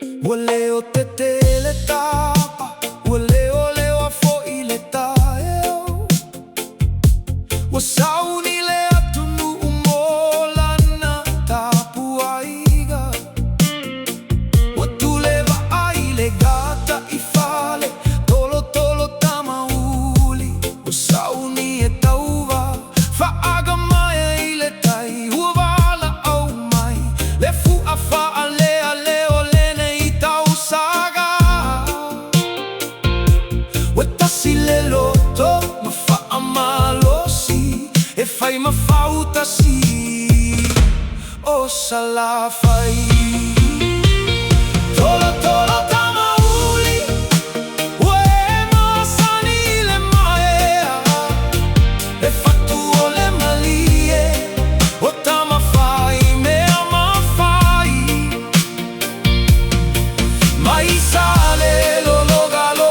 Woleo te te le tapa, woleo leo a fo I le taeo. Wasauni le atunu umola na tapu aiga. Watuleva ai le gata I fale, tolo tolo tamauli. Wasauni e tauva, faaga mai I le tai, huavala au mai. Le fu a fa ale si le loto, ma fa amalo si, e fai ma fauta si, o sala fai. Tolo tolo tamauli, ue ma sani le maea, e fatu o le malie, o tama fai, mea ma fai. Mai sale lo logalo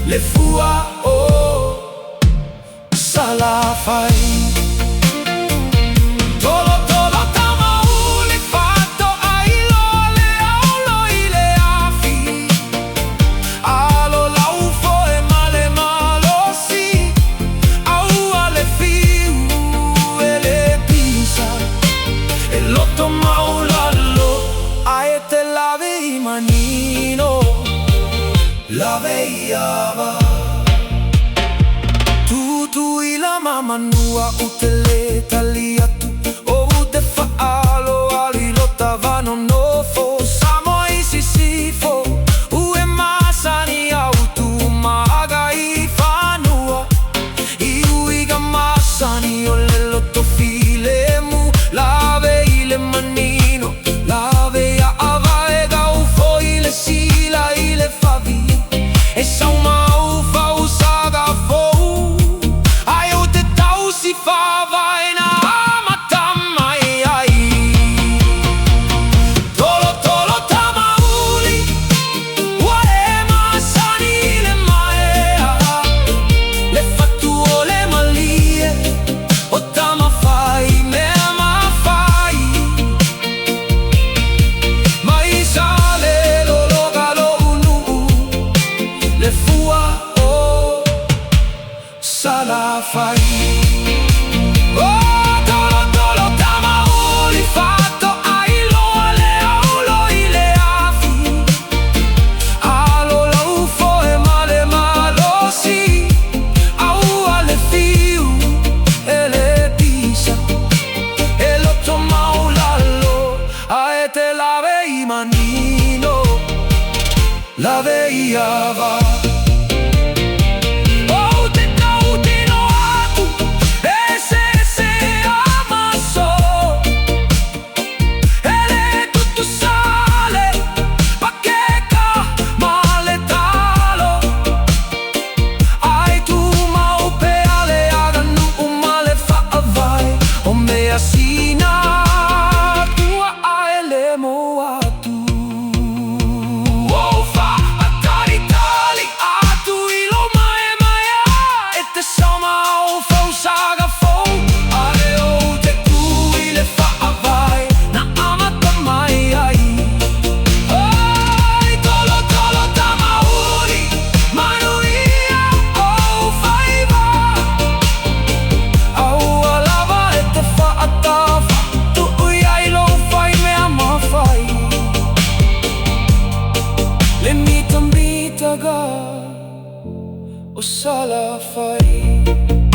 le fua o sala fai. Tolo tolo tamauli fatto ai lo le aulo I le afi. Alo laufo e male malo si, au ale fiu e le pisa. E l'otto maulalo aete lave I manino. La veiava tu I la mamma nua utele talia tu o ute faalo ali lottavano no fo samo I sisifo ue masani autu maga I fanua I uiga masani o le lotto file mu la vei le manino la veia ava e gaufo I le sila I le favi. E sa uma ufa usaga fou, ai o te tau si fava e na amata mai ai. Tolo tolo tamauli, uae masani le maea, le fatu o le malie, o tama fai, mea ma fai. Mai sale lo logalo le fua o sala fai. Oh, tolo tolo tamauli fatto ai lo le aulo I le afi. Alo laufo e male malo si, au ale fiu e le pisa. E l'otto maulalo aete lave I manino. La veia va. Oh, te tautino atu, se amasso. Ele tutto sale, pacheca, male talo. Ai tu mau pe ale aganu male fa avai. O me asina tua aele moa. O sala fai.